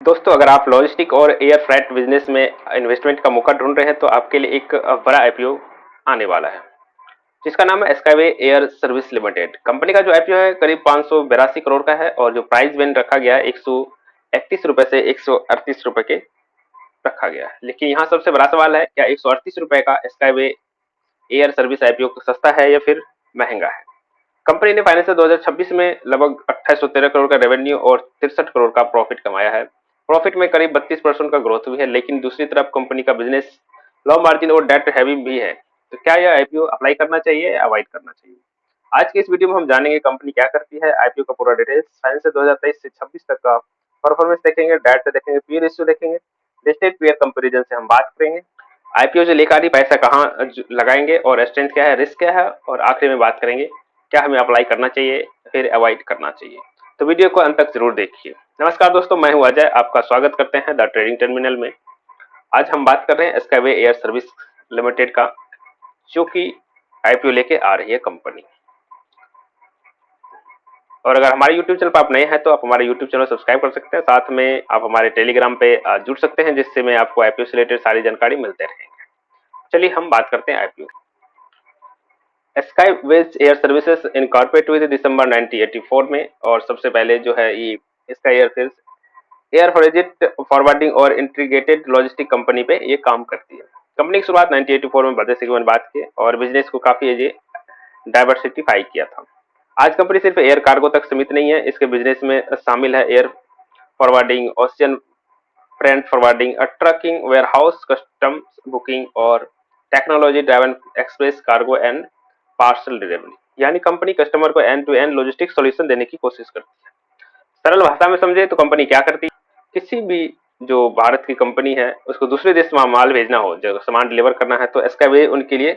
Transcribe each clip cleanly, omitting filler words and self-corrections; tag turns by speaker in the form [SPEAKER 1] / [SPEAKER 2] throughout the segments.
[SPEAKER 1] दोस्तों, अगर आप लॉजिस्टिक और एयर फ्reight बिजनेस में इन्वेस्टमेंट का मौका ढूंढ रहे हैं तो आपके लिए एक बड़ा आईपीओ आने वाला है, जिसका नाम है skyway air service limited. Company का जो आईपीओ है करीब 582 करोड़ का है और जो प्राइस बैंड रखा गया है 131 रुपए से 138 रुपए के रखा गया है। लेकिन यहाँ सबसे बड़ा सवाल है, क्या 138 रुपए का स्काईवे एयर सर्विस आईपीओ सस्ता है या फिर महंगा है? कंपनी ने फाइनेंशियल 2026 में लगभग 2813 करोड़ का रेवेन्यू और 63 करोड़ का प्रॉफिट कमाया है। प्रॉफिट में करीब 32% का ग्रोथ भी है, लेकिन दूसरी तरफ कंपनी का बिजनेस लो मार्जिन और डेट हैवी भी है। तो क्या यह आईपीओ अप्लाई करना चाहिए या अवॉइड करना चाहिए? आज की इस वीडियो में हम जानेंगे कंपनी क्या करती है, आईपीओ का पूरा डिटेल्स, फाइनेंशियल 2023 से 26 तक का परफॉर्मेंस देखेंगे, डेट देखेंगे, पी रेशियो देखेंगे, लिस्टेड पेयर कंपैरिजन से हम बात करेंगे, आईपीओ जो लेकर आ रही पैसा कहाँ लगाएंगे और स्ट्रेंथ क्या है, रिस्क क्या है, और आखिर में बात करेंगे क्या हमें अप्लाई करना चाहिए फिर अवॉइड करना चाहिए। तो वीडियो को अंत तक जरूर देखिए। नमस्कार दोस्तों, मैं हूं अजय, आपका स्वागत करते हैं द ट्रेडिंग टर्मिनल में। आज हम बात कर रहे हैं स्काईवे एयर सर्विस लिमिटेड का, जो कि आईपीओ लेके आ रही है कंपनी। और अगर हमारे यूट्यूब चैनल पर आप नए हैं तो आप हमारे यूट्यूब चैनल सब्सक्राइब कर सकते हैं, साथ में आप हमारे टेलीग्राम पे जुड़ सकते हैं, जिससे मैं आपको आईपीओ से रिलेटेड सारी जानकारी मिलते रहेंगे। चलिए हम बात करते हैं आईपीओ। स्काईवेज एयर सर्विसेज इनकॉर्पोरेट हुई थी दिसंबर 1984 में, और सबसे पहले जो है ये स्काई एयर फ्रेजिट फॉरवर्डिंग और इंटीग्रेटेड लॉजिस्टिक कंपनी पे ये काम करती है। कंपनी की शुरुआत 1984 में बदले से बात की और बिजनेस को काफी डाइवर्सिफाई किया था। आज कंपनी सिर्फ एयर कार्गो तक सीमित नहीं है, इसके बिजनेस में शामिल है air forwarding, ocean freight forwarding, trucking, warehouse customs booking और technology driven express cargo and parcel delivery. यानी कंपनी कस्टमर को end to end logistic solution देने की कोशिश करती है। सरल भाषा में समझे तो कंपनी क्या करती है, किसी भी जो भारत की कंपनी है उसको दूसरे देश में माल भेजना हो, जो सामान डिलीवर करना है, तो स्काईवे उनके लिए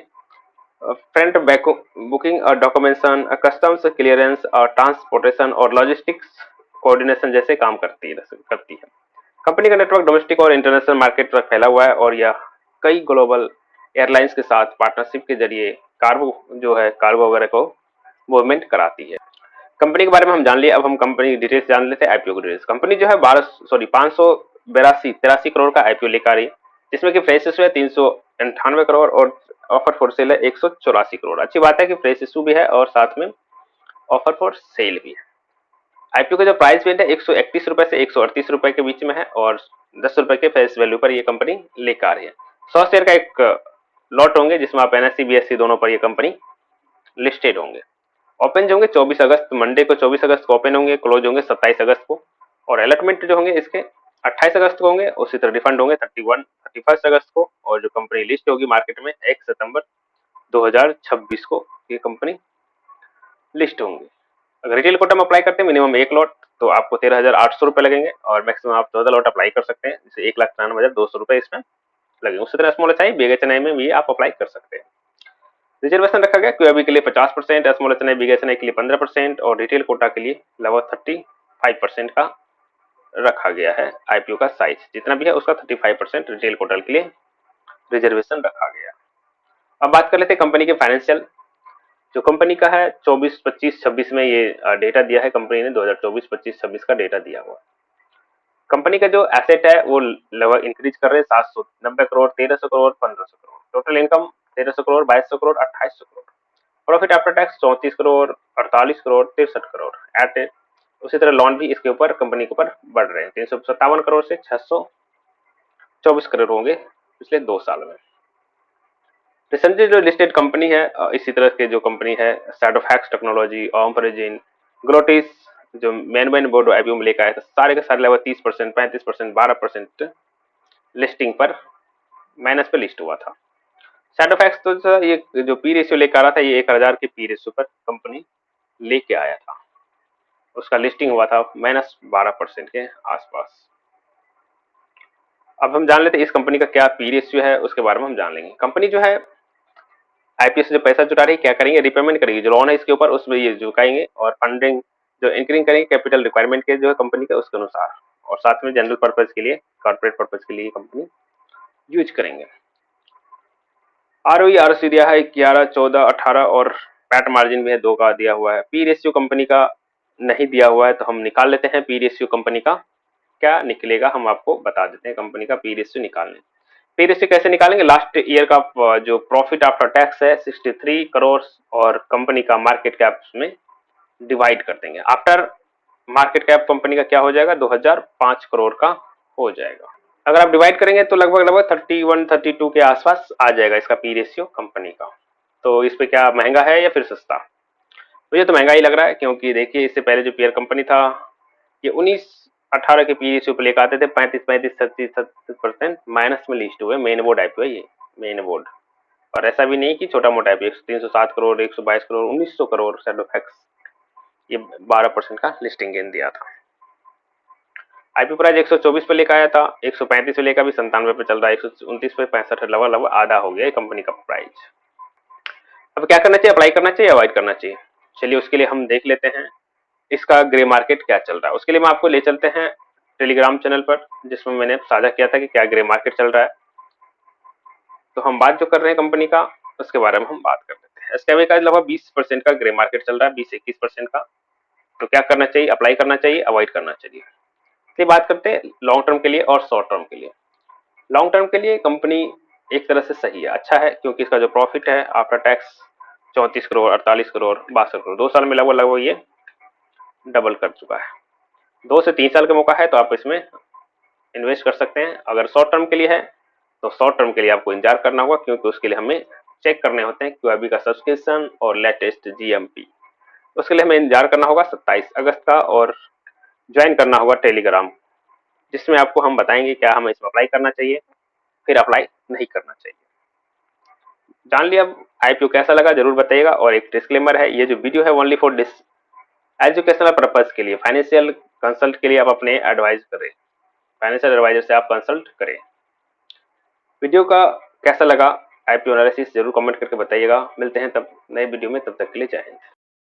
[SPEAKER 1] फ्रंट बैक बुकिंग और डॉक्यूमेंटेशन, कस्टम्स क्लियरेंस और ट्रांसपोर्टेशन और लॉजिस्टिक्स कोऑर्डिनेशन जैसे काम करती है। कंपनी का नेटवर्क डोमेस्टिक और इंटरनेशनल मार्केट तक फैला हुआ है और यह कई ग्लोबल एयरलाइंस के साथ पार्टनरशिप के जरिए कार्गो वगैरह को मूवमेंट कराती है। कंपनी के बारे में हम जान लिए, अब हम कंपनी की डिटेल्स जान लेते हैं। आईपीओ की डिटेल्स। कंपनी जो है 582 करोड़ का आईपीओ लेकर आ रही है, जिसमें कि फ्रेश इशू है 398 करोड़ और ऑफर फॉर सेल है 184 करोड़। अच्छी बात है कि फ्रेश इशू भी है और साथ में ऑफर फॉर सेल भी है। आईपीओ का जो प्राइस रेंज है 131 रुपए से 138 रुपए के बीच में है और 10 रुपए के फेस वैल्यू पर ये कंपनी लेकर आ रही है। 100 शेयर का एक लॉट होंगे, जिसमें आप एनएससी बीएससी दोनों पर ये कंपनी लिस्टेड होंगे। ओपन जो होंगे 24 अगस्त, मंडे को 24 अगस्त को ओपन होंगे, क्लोज होंगे 27 अगस्त को, और अलॉटमेंट जो होंगे इसके 28 अगस्त को होंगे। उसी तरह रिफंड होंगे 31 अगस्त को, और जो कंपनी लिस्ट होगी मार्केट में 1 सितंबर 2026 को ये कंपनी लिस्ट होंगी। अगर रिटेल कोटा में अप्लाई करते हैं मिनिमम 1 लॉट तो आपको 13,800 रुपए लगेंगे और मैक्सिमम आप 14 लॉट अप्लाई कर सकते हैं, जिसे 1,93,200 रुपए इसमें लगेंगे। उसी तरह स्मॉल एचआई बिग एचएनआई में भी आप अप्लाई कर सकते हैं। रिजर्वेशन रखा गया क्यूआईबी के लिए 50%, स्मॉल एचएनआई बिग एचएनआई के लिए 15% और रिटेल कोटा के लिए लगभग 35% का रखा गया है। आईपीओ का साइज जितना भी है उसका 35% रिटेल कोटा के लिए रिजर्वेशन रखा गया। अब बात कर लेते हैं कंपनी के फाइनेंशियल। जो कंपनी का है 24, 25, 26 में ये डेटा दिया है कंपनी ने, 2024, 25, 26 का डेटा दिया हुआ। कंपनी का जो एसेट है वो लगभग इंक्रीज कर रहे हैं 790 crore, 1300 crore, 1500 crore. Total income 1300 crore, 2200 crore, 2800 crore. Profit after tax 34 crore, 48 crore, 63 crore. एट उसी तरह लोन भी इसके ऊपर कंपनी के ऊपर बढ़ रहे हैं, 357 करोड़ से 624 करोड़ होंगे पिछले 2 साल में। रिसेंटली जो लिस्टेड कंपनी है इसी तरह के जो कंपनी है सैडोफैक्स टेक्नोलॉजी, ऑम्प्रेजिन, ग्लोटिस, जो मेन बोर्ड आईपीओ में लेकर आए थे, सारे के सारे लगभग 30%, 35%, 12% लिस्टिंग पर माइनस पे लिस्ट हुआ था। सैडोफैक्स तो ये जो पी रेशियो लेकर आ रहा था, ये 1000 के पी रेशियो पर कंपनी लेके आया था। उसका लिस्टिंग हुआ था -12% के आसपास। अब हम जान लेते हैं इस कंपनी का क्या पी रेशियो है, उसके बारे में हम जान लेंगे। कंपनी जो है आईपीओ से जो पैसा जुटा रही है क्या करेंगे, रिपेमेंट करेगी, जो लोन है इसके ऊपर उसमें ये चुकाएंगे और फंडिंग जो इंक्रीज करेंगे कैपिटल रिक्वायरमेंट के जो है कंपनी के उसके अनुसार, और साथ में जनरल पर्पज के लिए, कॉर्पोरेट पर्पज के लिए कंपनी यूज करेंगे। आरओई आरओसी दिया है 11, 14, 18 और पैट मार्जिन भी है 2 का दिया हुआ है। पी रेशियो कंपनी का नहीं दिया हुआ है तो हम निकाल लेते हैं पी रेशियो कंपनी का क्या निकलेगा हम आपको बता देते हैं। कंपनी का पी रेशियो निकालने, पी रेशियो कैसे निकालेंगे, लास्ट ईयर का जो प्रॉफिट आफ्टर टैक्स है 63 करोड़ और कंपनी का मार्केट कैप में डिवाइड कर देंगे। आफ्टर मार्केट कैप कंपनी का क्या हो जाएगा, 2005 करोड़ का हो जाएगा। अगर आप डिवाइड करेंगे तो लगभग लगभग 31-32 के आसपास आ जाएगा इसका पी रेशियो कंपनी का। तो इस पे क्या महंगा है या फिर सस्ता, मुझे तो महंगा ही लग रहा है, क्योंकि देखिए इससे पहले जो पीयर कंपनी था ये 19-18 के पी रेशियो पे लेकर आते थे, 35-37% माइनस में लिस्ट हुए। मेन बोर्ड आईपीओ है ये, मेन बोर्ड, और ऐसा भी नहीं कि छोटा मोटा आईपीओ। 307 करोड़, 122 करोड़, 1900 करोड़ सेडोफैक्स, ये 12% का लिस्टिंग गेन दिया था। आईपीओ प्राइस 124 पे लेकर आया था, 135 पे लेकर भी 97 पे चल रहा है, 129 पे 65 लगभग आधा हो गया कंपनी का प्राइस। अब क्या करना चाहिए, अप्लाई करना चाहिए, अवॉइड करना चाहिए। चलिए उसके लिए हम देख लेते हैं इसका ग्रे मार्केट क्या चल रहा है। उसके लिए मैं आपको ले चलते हैं टेलीग्राम चैनल पर, जिसमें मैंने साझा किया था कि क्या ग्रे मार्केट चल रहा है। तो हम बात जो कर रहे हैं कंपनी का, उसके बारे में हम बात कर लेते हैं। एसकेबी का लगभग 20% का ग्रे मार्केट चल रहा है, 20-21% का। तो क्या करना चाहिए, अप्लाई करना चाहिए, अवॉइड करना चाहिए। इसलिए बात करते हैं लॉन्ग टर्म के लिए और शॉर्ट टर्म के लिए। लॉन्ग टर्म के लिए कंपनी एक तरह से सही है, अच्छा है, क्योंकि इसका जो प्रॉफिट है आफ्टर टैक्स 34 करोड़, 48 करोड़, 62 करोड़, 2 साल में लगभग लगभग ये डबल कर चुका है। 2 से 3 साल का मौका है तो आप इसमें इन्वेस्ट कर सकते हैं। अगर शॉर्ट टर्म के लिए है तो शॉर्ट टर्म के लिए आपको इंतजार करना होगा, क्योंकि उसके लिए हमें चेक करने होते हैं क्यूआईबी का सब्सक्रिप्शन और लेटेस्ट जीएमपी। उसके लिए हमें इंतजार करना होगा 27 अगस्त का, और ज्वाइन करना होगा टेलीग्राम, जिसमें आपको हम बताएंगे क्या हमें इसमें अप्लाई करना चाहिए, फिर अप्लाई नहीं करना चाहिए। जान लिया। अब आईपीओ कैसा लगा जरूर बताइएगा। और एक डिस्क्लेमर है, ये जो वीडियो है ओनली फॉर एजुकेशनल पर्पज के लिए, फाइनेंशियल कंसल्ट के लिए आप अपने एडवाइस करें, फाइनेंशियल एडवाइजर से आप कंसल्ट करें। वीडियो का कैसा लगा आईपीओ एनालिसिस जरूर कमेंट करके बताइएगा। मिलते हैं तब नए वीडियो में, तब तक के लिए जय हिंद।